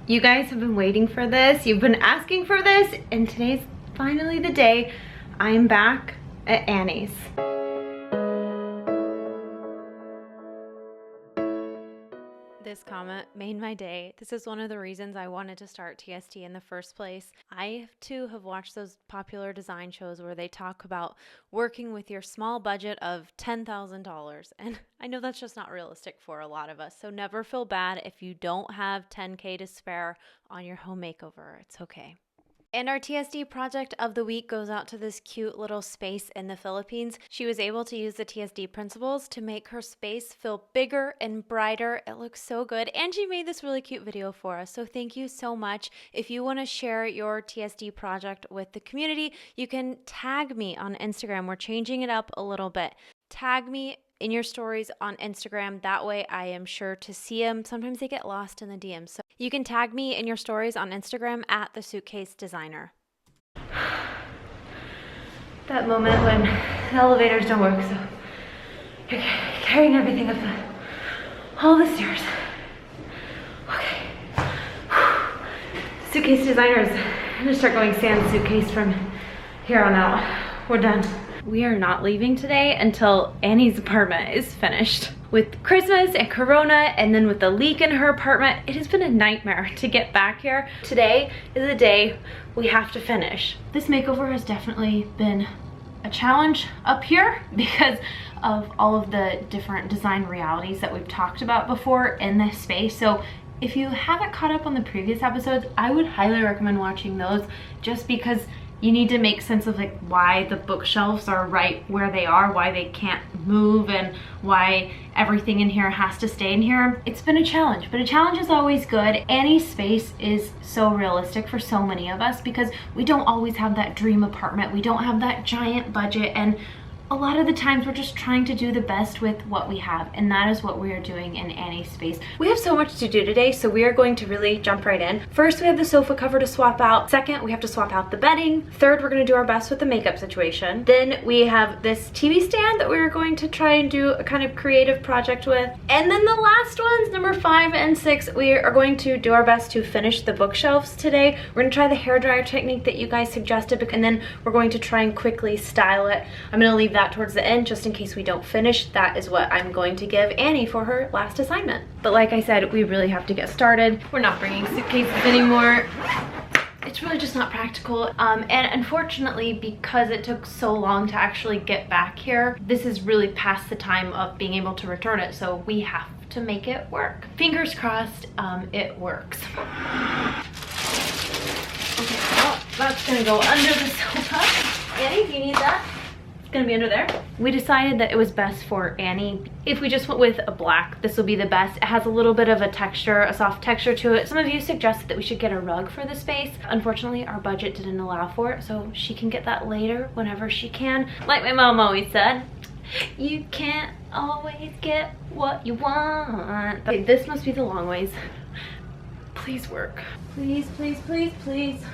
You guys have been waiting for this. You've been asking for this, and today's finally the day. I am back at Annie's. This comment made my day. This is one of the reasons I wanted to start TST in the first place. I too have watched those popular design shows where they talk about working with your small budget of $10,000. And I know that's just not realistic for a lot of us. So never feel bad if you don't have $10K to spare on your home makeover. It's okay. And our TSD project of the week goes out to this cute little space in the Philippines. She was able to use the TSD principles to make her space feel bigger and brighter. It looks so good. And she made this really cute video for us. So thank you so much. If you want to share your TSD project with the community, you can tag me on Instagram. We're changing it up a little bit. Tag me in your stories on Instagram. That way I am sure to see them. Sometimes they get lost in the DMs. So you can tag me in your stories on Instagram at the suitcase designer. That moment when the elevators don't work, so you're carrying everything up all the stairs. Okay. Suitcase designers. I'm gonna start going sand suitcase from here on out. We're done. We are not leaving today until Annie's apartment is finished. With Christmas and Corona, and then with the leak in her apartment, it has been a nightmare to get back here. Today is the day we have to finish. This makeover has definitely been a challenge up here because of all of the different design realities that we've talked about before in this space. So if you haven't caught up on the previous episodes, I would highly recommend watching those, just because you need to make sense of like why the bookshelves are right where they are, why they can't move, and why everything in here has to stay in here. It's been a challenge, but a challenge is always good. Annie's space is so realistic for so many of us because we don't always have that dream apartment. We don't have that giant budget, and a lot of the times we're just trying to do the best with what we have, and that is what we are doing in Annie's space. We have so much to do today, so we are going to really jump right in. First, we have the sofa cover to swap out. Second, we have to swap out the bedding. Third, we're gonna do our best with the makeup situation. Then we have this TV stand that we're going to try and do a kind of creative project with. And then the last ones, number 5 and 6, we are going to do our best to finish the bookshelves today. We're gonna try the hairdryer technique that you guys suggested, and then we're going to try and quickly style it. I'm gonna leave that towards the end just in case we don't finish. That is what I'm going to give Annie for her last assignment. But like I said, we really have to get started. We're not bringing suitcases anymore. It's really just not practical. And unfortunately, because it took so long to actually get back here, this is really past the time of being able to return it. So we have to make it work. Fingers crossed, it works. Okay, well, that's gonna go under the sofa. Annie, do you need that? Gonna be under there. We decided that it was best for Annie if we just went with a black. This will be the best. It has a little bit of a texture, a soft texture to it. Some of you suggested that we should get a rug for the space. Unfortunately, our budget didn't allow for it, so she can get that later whenever she can. Like my mom always said, you can't always get what you want. Okay, this must be the long ways. Please work. Please, please, please, please.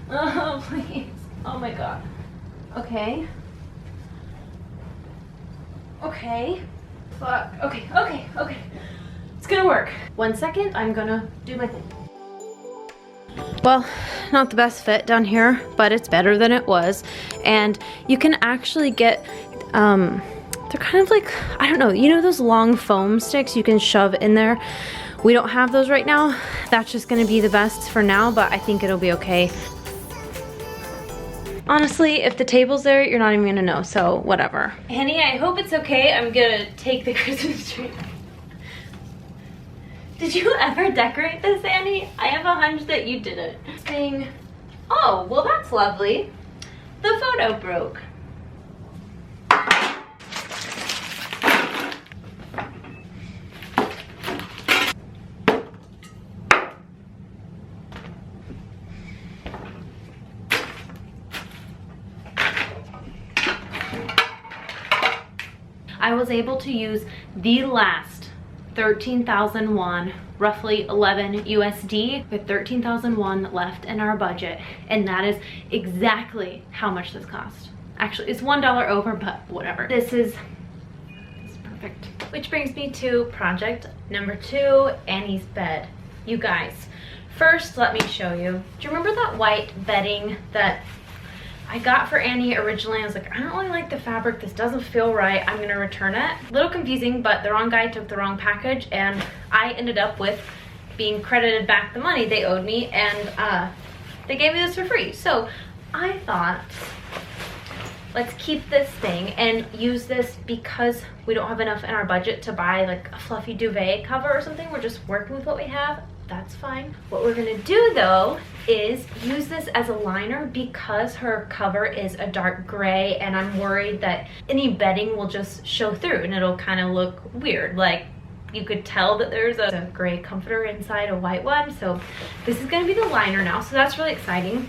Oh, please. Oh my God. Okay. Okay. Fuck. Okay, okay, okay. It's gonna work. 1 second, I'm gonna do my thing. Well, not the best fit down here, but it's better than it was. And you can actually get, they're kind of like, I don't know, you know those long foam sticks you can shove in there? We don't have those right now. That's just gonna be the best for now, but I think it'll be okay. Honestly, if the table's there, you're not even gonna know, so whatever. Annie, I hope it's okay. I'm gonna take the Christmas tree. Did you ever decorate this, Annie? I have a hunch that you didn't. Saying, oh, well that's lovely. The photo broke. I was able to use the last 13,000 won, roughly 11 USD, with 13,000 won left in our budget, and that is exactly how much this cost. Actually, it's $1 over, but whatever. This is perfect. Which brings me to project number 2, Annie's bed. You guys, First, let me show you. Do you remember that white bedding that I got for Annie originally? I was like, I don't really like the fabric. This doesn't feel right. I'm gonna return it. A little confusing, but the wrong guy took the wrong package and I ended up with being credited back the money they owed me, and they gave me this for free. So I thought, let's keep this thing and use this because we don't have enough in our budget to buy like a fluffy duvet cover or something. We're just working with what we have. That's fine. What we're gonna do though is use this as a liner because her cover is a dark gray, and I'm worried that any bedding will just show through and it'll kind of look weird. Like you could tell that there's a gray comforter inside a white one. So this is gonna be the liner now. So that's really exciting.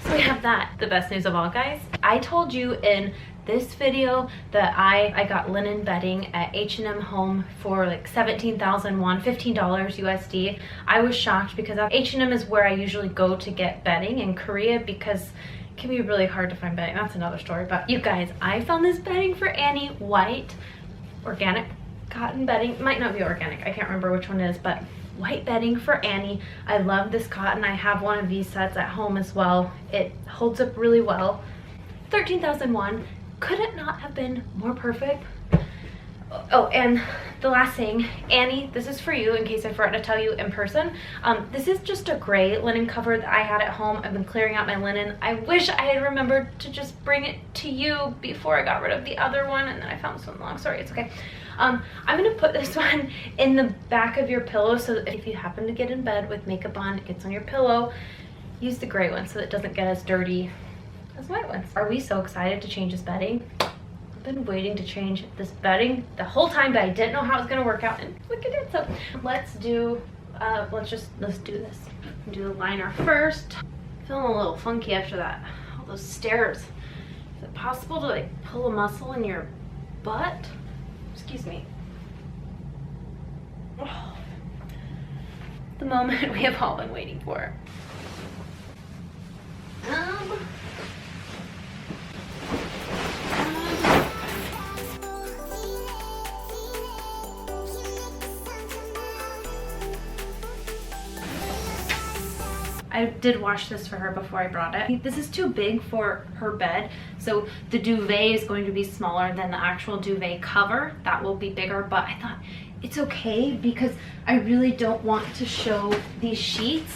So we have that. The best news of all, guys. I told you in this video that I got linen bedding at H&M Home for like 17,000 won, $15 USD. I was shocked because H&M is where I usually go to get bedding in Korea because it can be really hard to find bedding. That's another story. But you guys, I found this bedding for Annie, white, organic cotton bedding. Might not be organic. I can't remember which one it is, but white bedding for Annie. I love this cotton. I have one of these sets at home as well. It holds up really well. 13,000 won. Could it not have been more perfect? Oh, and the last thing, Annie, this is for you in case I forgot to tell you in person. This is just a gray linen cover that I had at home. I've been clearing out my linen. I wish I had remembered to just bring it to you before I got rid of the other one, and then I found this one long. Sorry, it's okay. I'm gonna put this one in the back of your pillow so that if you happen to get in bed with makeup on, it gets on your pillow. Use the gray one so that it doesn't get as dirty as white ones. Are we so excited to change this bedding? I've been waiting to change this bedding the whole time, but I didn't know how it was gonna work out, and look at it. So let's do this. Do the liner first. Feeling a little funky after that. All those stairs. Is it possible to like pull a muscle in your butt? Excuse me. Oh, the moment we have all been waiting for. I did wash this for her before I brought it. This is too big for her bed, so the duvet is going to be smaller than the actual duvet cover. That will be bigger, but I thought it's okay because I really don't want to show these sheets.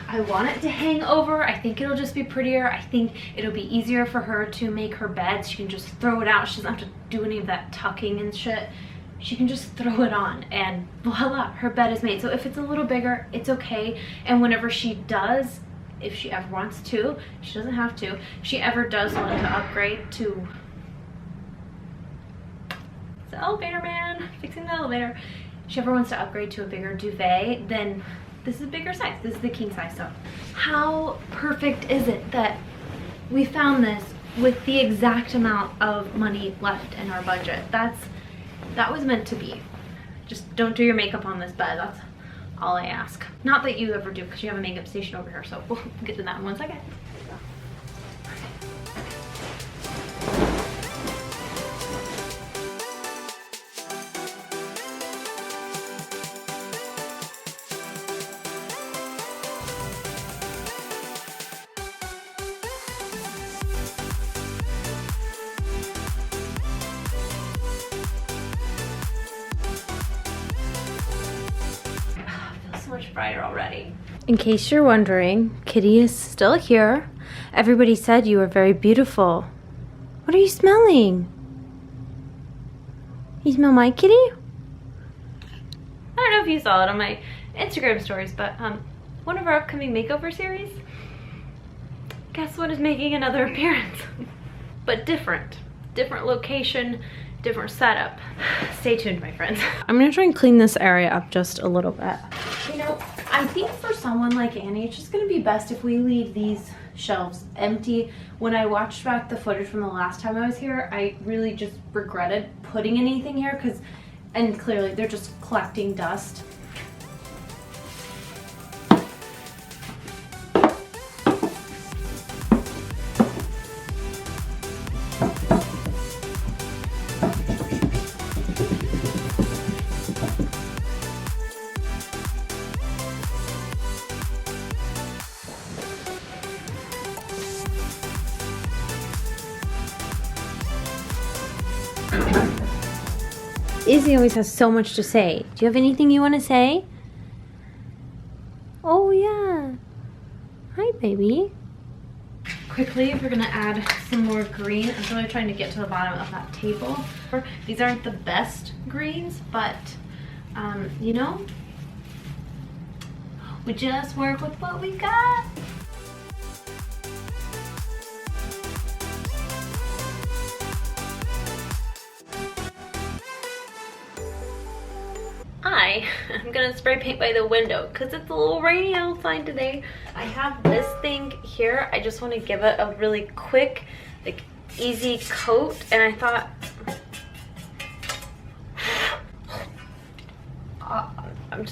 I want it to hang over. I think it'll just be prettier. I think it'll be easier for her to make her bed. She can just throw it out. She doesn't have to do any of that tucking and shit. She can just throw it on and voila, her bed is made. So if it's a little bigger, it's okay. And whenever she does, if she ever wants to, she doesn't have to, if she ever does want to upgrade to the elevator man, fixing the elevator. If she ever wants to upgrade to a bigger duvet, then this is a bigger size. This is the king size. So how perfect is it that we found this with the exact amount of money left in our budget? That was meant to be. Just don't do your makeup on this bed. That's all I ask. Not that you ever do, because you have a makeup station over here, so we'll get to that in 1 second. Much brighter already. In case you're wondering, Kitty is still here. Everybody said you were very beautiful. What are you smelling? You smell my kitty? I don't know if you saw it on my Instagram stories, but one of our upcoming makeover series, guess what is making another appearance? But different location, different setup. Stay tuned, my friends. I'm gonna try and clean this area up just a little bit. You know, I think for someone like Annie, it's just gonna be best if we leave these shelves empty. When I watched back the footage from the last time I was here, I really just regretted putting anything here and clearly they're just collecting dust. Izzy always has so much to say. Do you have anything you want to say? Oh yeah. Hi, baby. Quickly, we're gonna add some more green. I'm really trying to get to the bottom of that table. These aren't the best greens, but you know, we just work with what we got. I'm gonna spray paint by the window because it's a little rainy outside today. I have this thing here. I just want to give it a really quick, like, easy coat, and I thought I'm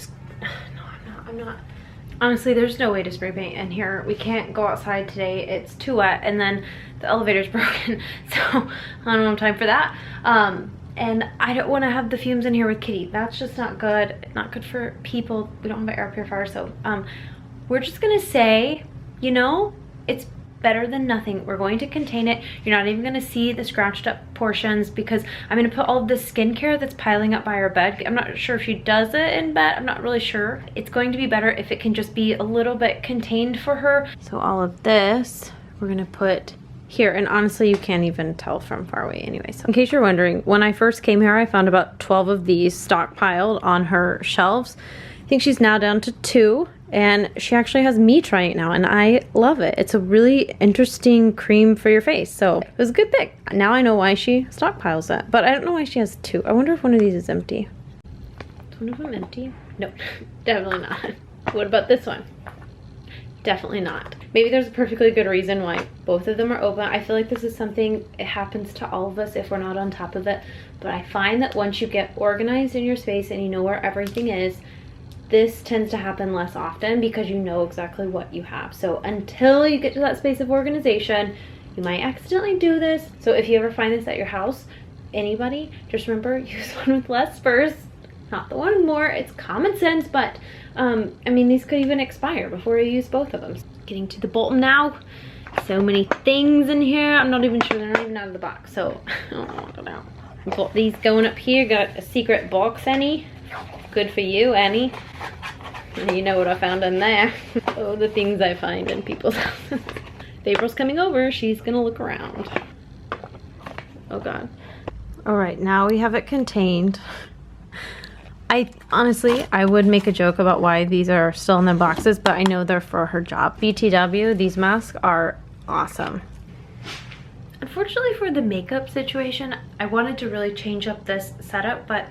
not. Honestly, there's no way to spray paint in here. We can't go outside today. It's too wet, and then the elevator's broken, so I don't have time for that. And I don't want to have the fumes in here with Kitty. That's just not good. Not good for people. We don't have an air purifier, so we're just gonna say, you know, it's better than nothing. We're going to contain it. You're not even gonna see the scratched up portions because I'm gonna put all of the skincare that's piling up by our bed. I'm not sure if she does it in bed. I'm not really sure. It's going to be better if it can just be a little bit contained for her. So all of this, we're gonna put here, and honestly you can't even tell from far away anyway. So in case you're wondering, when I first came here I found about 12 of these stockpiled on her shelves. I think she's now down to 2, and she actually has me trying it now, and I love it. It's a really interesting cream for your face, so it was a good pick. Now I know why she stockpiles that, but I don't know why she has 2. I wonder if one of these is empty. Is one of them empty? No, definitely not. What about this one? Definitely not. Maybe there's a perfectly good reason why both of them are open. I feel like this is something, it happens to all of us if we're not on top of it, but I find that once you get organized in your space and you know where everything is, this tends to happen less often because you know exactly what you have. So until you get to that space of organization, you might accidentally do this. So if you ever find this at your house, anybody, just remember, use one with less first, not the one with more. It's common sense, but I mean, these could even expire before you use both of them. Getting to the bottom now. So many things in here. I'm not even sure, they're not even out of the box, so I don't know. I've got these going up here. Got a secret box, Annie. Good for you, Annie. You know what I found in there. Oh, the things I find in people's houses. If April's coming over, she's gonna look around. Oh God. All right, now we have it contained. Honestly, I would make a joke about why these are still in the boxes, but I know they're for her job. BTW, these masks are awesome. Unfortunately for the makeup situation, I wanted to really change up this setup, but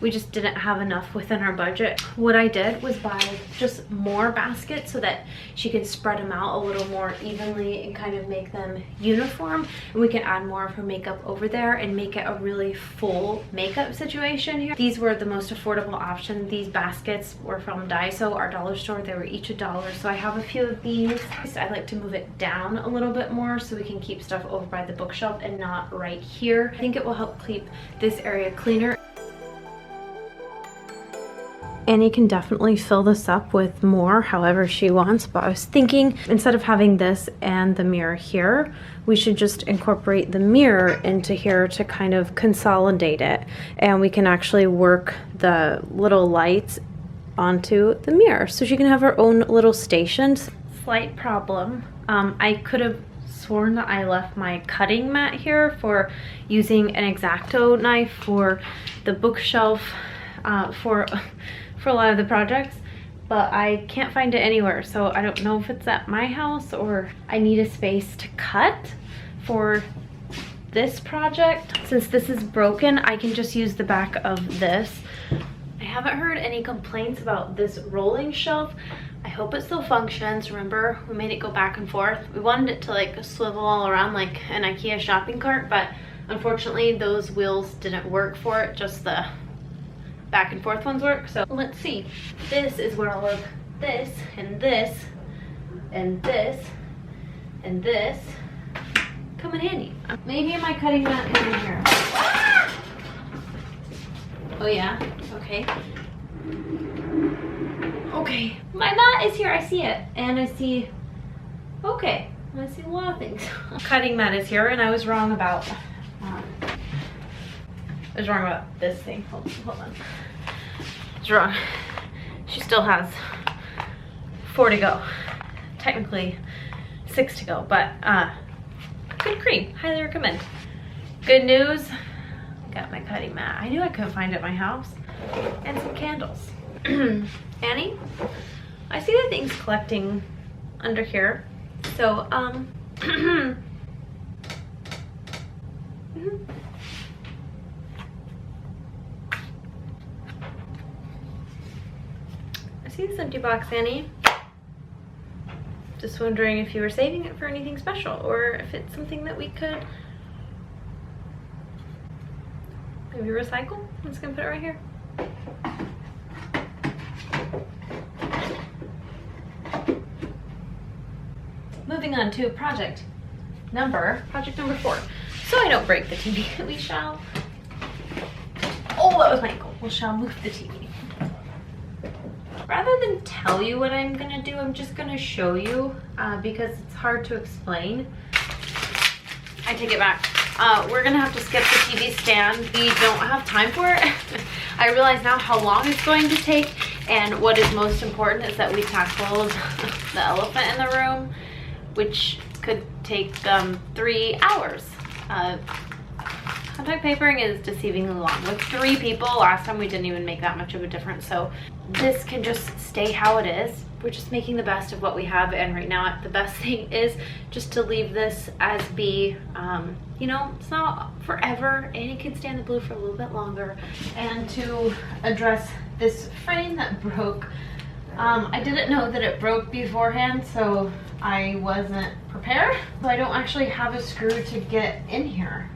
we just didn't have enough within our budget. What I did was buy just more baskets so that she can spread them out a little more evenly and kind of make them uniform, and we can add more of her makeup over there and make it a really full makeup situation here. These were the most affordable option. These baskets were from Daiso, our dollar store. They were each $1, so I have a few of these. I like to move it down a little bit more so we can keep stuff over by the bookshelf and not right here. I think it will help keep this area cleaner. Annie can definitely fill this up with more however she wants, but I was thinking instead of having this and the mirror here, we should just incorporate the mirror into here to kind of consolidate it, and we can actually work the little lights onto the mirror so she can have her own little station. Slight problem. I could have sworn that I left my cutting mat here for using an X-Acto knife for the bookshelf for a lot of the projects, but I can't find it anywhere, so I don't know if it's at my house or I need a space to cut for this project. Since this is broken, I can just use the back of this. I haven't heard any complaints about this rolling shelf. I hope it still functions. Remember, we made it go back and forth. We wanted it to like swivel all around like an IKEA shopping cart, but unfortunately those wheels didn't work for it, just the back and forth ones work. So let's see. This is where all of this and this and this and this come in handy. Maybe my cutting mat is in here. Oh yeah, okay. Okay, my mat is here, I see it. And I see, okay, I see a lot of things. Cutting mat is here, and I was wrong about is wrong about this thing. Hold on. It's wrong. She still has 4 to go. Technically 6 to go, but good cream. Highly recommend. Good news, I got my cutting mat. I knew I couldn't find it at my house. And some candles. Annie, I see the things collecting under here. So, I see this empty box, Annie. Just wondering if you were saving it for anything special or if it's something that we could maybe recycle. I'm just gonna put it right here. Moving on to project number 4. So I don't break the TV, we shall, oh, that was my ankle. We shall move the TV. Rather than tell you what I'm gonna do, I'm just gonna show you because it's hard to explain. I take it back. We're gonna have to skip the TV stand. We don't have time for it. I realize now how long it's going to take, and what is most important is that we tackle the elephant in the room, which could take 3 hours. Contact papering is deceivingly long. With 3 people, last time we didn't even make that much of a difference, so this can just stay how it is. We're just making the best of what we have, and right now the best thing is just to leave this as be. You know, it's not forever. Annie can stay in the blue for a little bit longer. And to address this frame that broke, I didn't know that it broke beforehand, so I wasn't prepared. So I don't actually have a screw to get in here.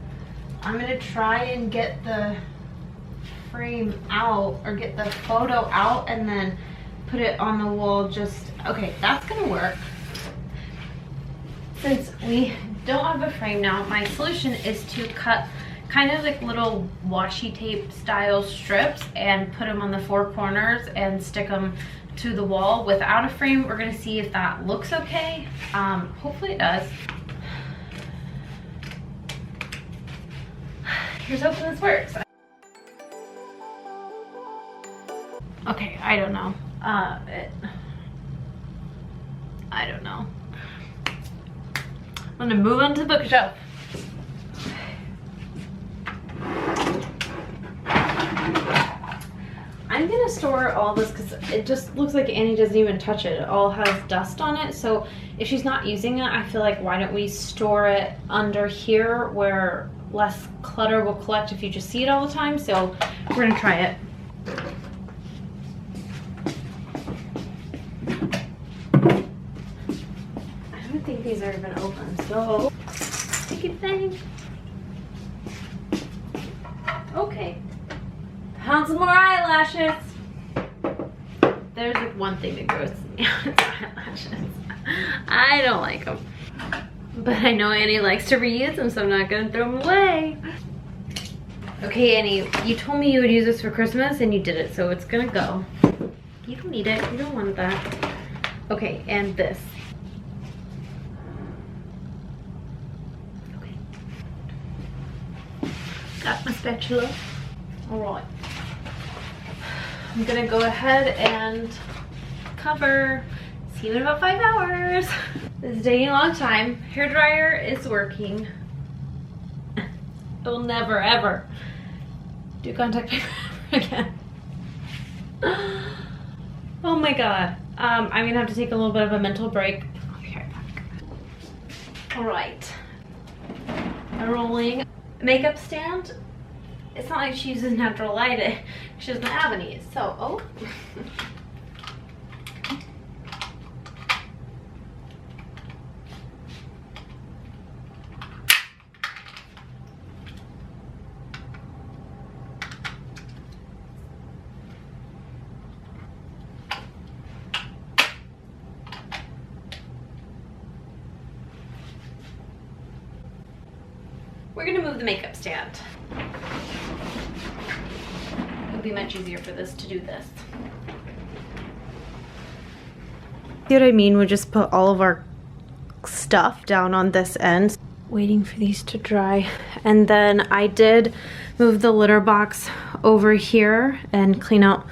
I'm gonna try and get the frame out, or get the photo out, and then put it on the wall. Just, okay, that's gonna work. Since we don't have a frame now, my solution is to cut kind of like little washi tape style strips and put them on the 4 corners and stick them to the wall without a frame. We're gonna see if that looks okay. Hopefully it does. Here's hoping this works. Okay, I don't know. I don't know. I'm gonna move on to the bookshelf. I'm gonna store all this because it just looks like Annie doesn't even touch it. It all has dust on it. So if she's not using it, I feel like why don't we store it under here where less clutter will collect if you just see it all the time. So we're gonna try it. I don't think these are even open, so sticky thing. Okay. Found some more eyelashes. There's like one thing that grows me out, it's eyelashes. I don't like them. But I know Annie likes to reuse them, so I'm not gonna throw them away. Okay, Annie, you told me you would use this for Christmas and you did it, so it's gonna go. You don't need it, you don't want that. Okay, and this. Okay. Got my spatula. All right. I'm gonna go ahead and cover. See you in about 5 hours. This is taking a long time. Hair dryer is working. I will never ever do contact paper again. Oh my god. I'm gonna have to take a little bit of a mental break. I'll be right back. All right. Rolling makeup stand. It's not like she uses natural light. She doesn't have any. So, oh. We're gonna move the makeup stand. It would be much easier for this to do this. See what I mean? We just put all of our stuff down on this end. Waiting for these to dry And then I did move the litter box over here and clean out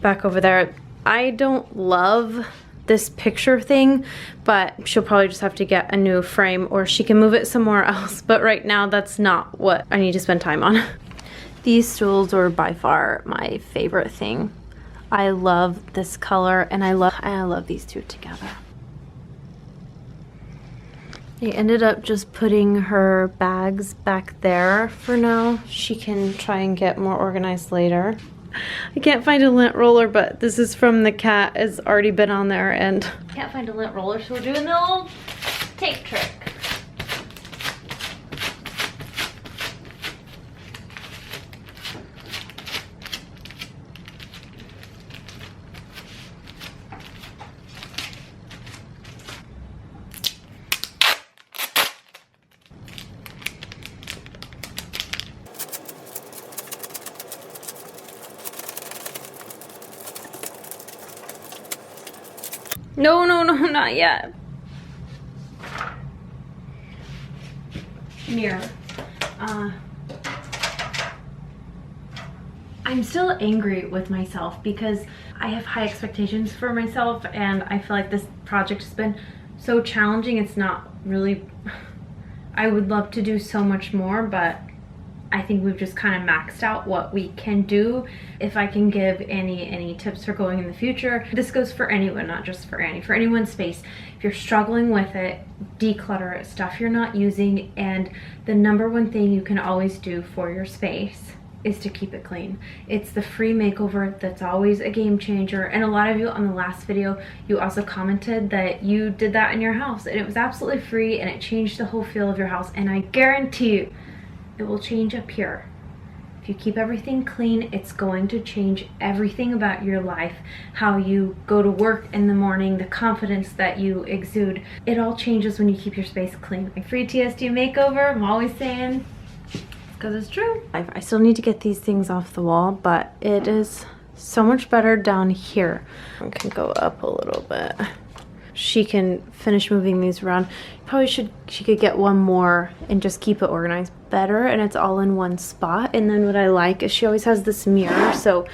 back over there. I don't love this picture thing, but she'll probably just have to get a new frame or she can move it somewhere else. But right now that's not what I need to spend time on. These stools were by far my favorite thing. I love this color and I love these two together. I ended up just putting her bags back there for now. She can try and get more organized later. I can't find a lint roller, but this is from the cat. It's already been on there and can't find a lint roller, so we're doing the old tape trick. No, not yet. Mirror. I'm still angry with myself because I have high expectations for myself and I feel like this project has been so challenging. It's not really, I would love to do so much more, but I think we've just kind of maxed out what we can do. If I can give any tips for going in the future, this goes for anyone, not just for Annie, for anyone's space. If you're struggling with it, declutter it, stuff you're not using, and the number one thing you can always do for your space is to keep it clean. It's the free makeover that's always a game changer. And a lot of you on the last video, you also commented that you did that in your house and it was absolutely free and it changed the whole feel of your house. And I guarantee you, it will change up here. If you keep everything clean, it's going to change everything about your life. How you go to work in the morning, the confidence that you exude. It all changes when you keep your space clean. My free TSD makeover, I'm always saying, because it's true. I still need to get these things off the wall, but it is so much better down here. I can go up a little bit. She can finish moving these around. She could get one more and just keep it organized better and it's all in one spot. And then what I like is she always has this mirror, so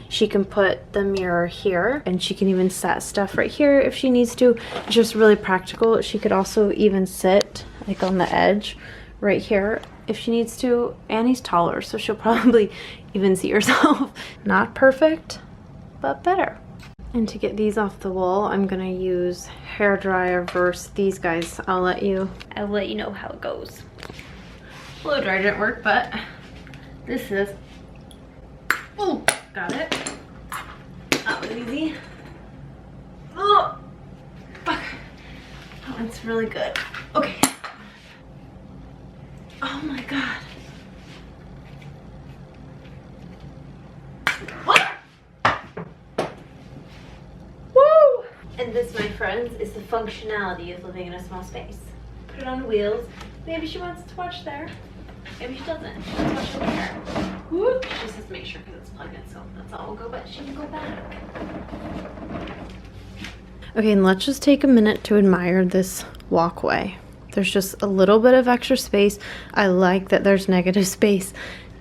she can put the mirror here and she can even set stuff right here if she needs to. It's just really practical. She could also even sit like on the edge right here if she needs to. Annie's taller, so she'll probably even see herself. Not perfect, but better. And to get these off the wall, I'm gonna use hair dryer versus these guys. I'll let you know how it goes. Blow dryer didn't work, but this is. Oh, got it. That was easy. Oh, fuck. That one's really good. Okay. Oh my god. What? Woo! And this, my friends, is the functionality of living in a small space. Put it on wheels. Maybe she wants to watch there. Maybe she doesn't. She wants to watch over there. Whoop. She just has to make sure because it's plugged in, so that's all will go, but she can go back. Okay, and let's just take a minute to admire this walkway. There's just a little bit of extra space. I like that there's negative space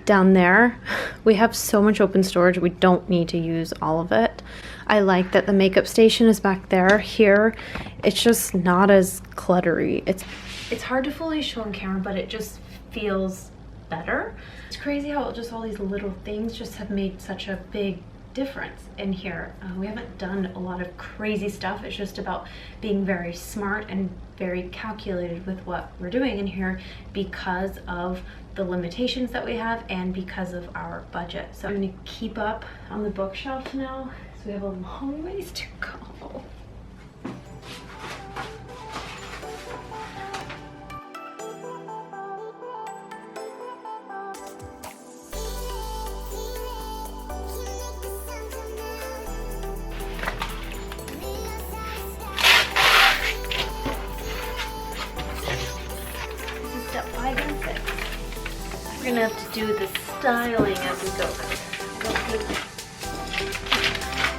down there. We have so much open storage, we don't need to use all of it. I like that the makeup station is back there. Here, it's just not as cluttery. It's hard to fully show on camera, but it just feels better. It's crazy how just all these little things just have made such a big difference in here. We haven't done a lot of crazy stuff. It's just about being very smart and very calculated with what we're doing in here because of the limitations that we have and because of our budget. So I'm gonna keep up on the bookshelf now, so we have a long ways to go. We're gonna have to do the styling as we go.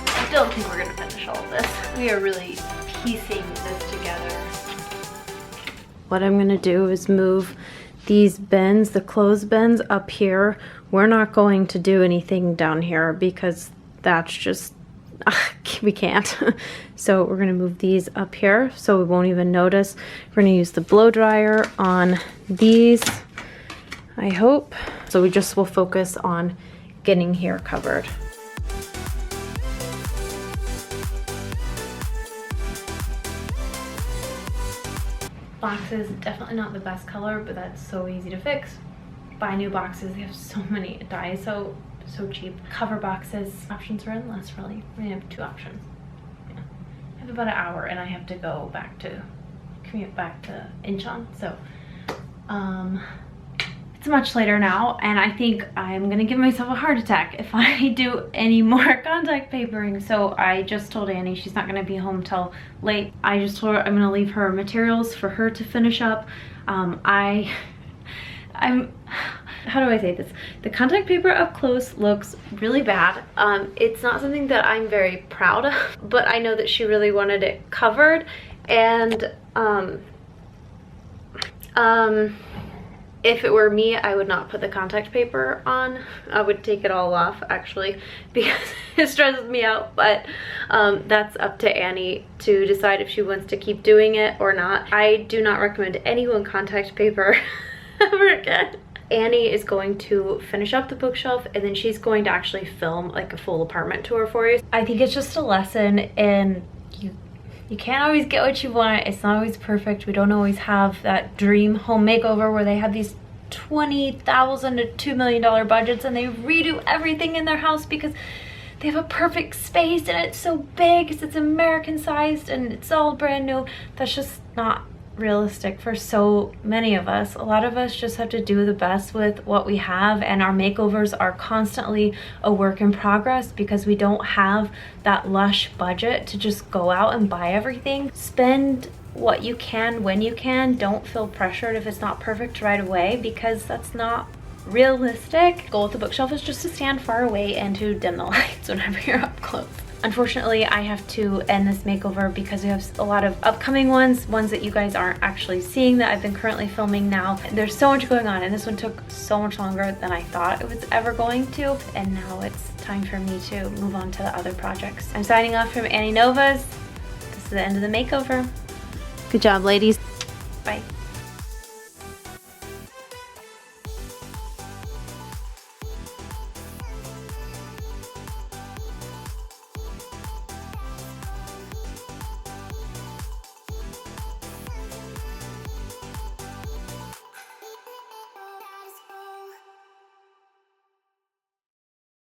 I don't think we're gonna finish all of this. We are really piecing this together. What I'm gonna do is move these bins, the clothes bins up here, we're not going to do anything down here because that's just, we can't. So we're gonna move these up here so we won't even notice. We're gonna use the blow dryer on these, I hope. So we just will focus on getting here covered. Boxes, definitely not the best color, but that's so easy to fix. Buy new boxes, they have so many dyes, so cheap. Cover boxes, options are endless really. We have 2 options. Yeah. I have about an hour and I have to go back to, commute back to Incheon, so it's much later now and I think I'm gonna give myself a heart attack if I do any more contact papering. So I just told Annie she's not gonna be home till late. I just told her I'm gonna leave her materials for her to finish up. I'm how do I say this? The contact paper up close looks really bad. It's not something that I'm very proud of, but I know that she really wanted it covered, and if it were me, I would not put the contact paper on. I would take it all off actually because it stresses me out, but that's up to Annie to decide if she wants to keep doing it or not. I do not recommend anyone contact paper ever again. Annie is going to finish up the bookshelf and then she's going to actually film like a full apartment tour for you. I think it's just a lesson in you can't always get what you want. It's not always perfect. We don't always have that dream home makeover where they have these $20,000 to $2 million budgets and they redo everything in their house because they have a perfect space and it's so big because it's American sized and it's all brand new. That's just not realistic for so many of us. A lot of us just have to do the best with what we have, and our makeovers are constantly a work in progress because we don't have that lush budget to just go out and buy everything. Spend what you can when you can. Don't feel pressured if it's not perfect right away because that's not realistic. The goal with the bookshelf is just to stand far away and to dim the lights whenever you're up close. Unfortunately, I have to end this makeover because we have a lot of upcoming ones that you guys aren't actually seeing that I've been currently filming now. There's so much going on and this one took so much longer than I thought it was ever going to, and now it's time for me to move on to the other projects. I'm signing off from Annie Nova's. This is the end of the makeover. Good job, ladies. Bye.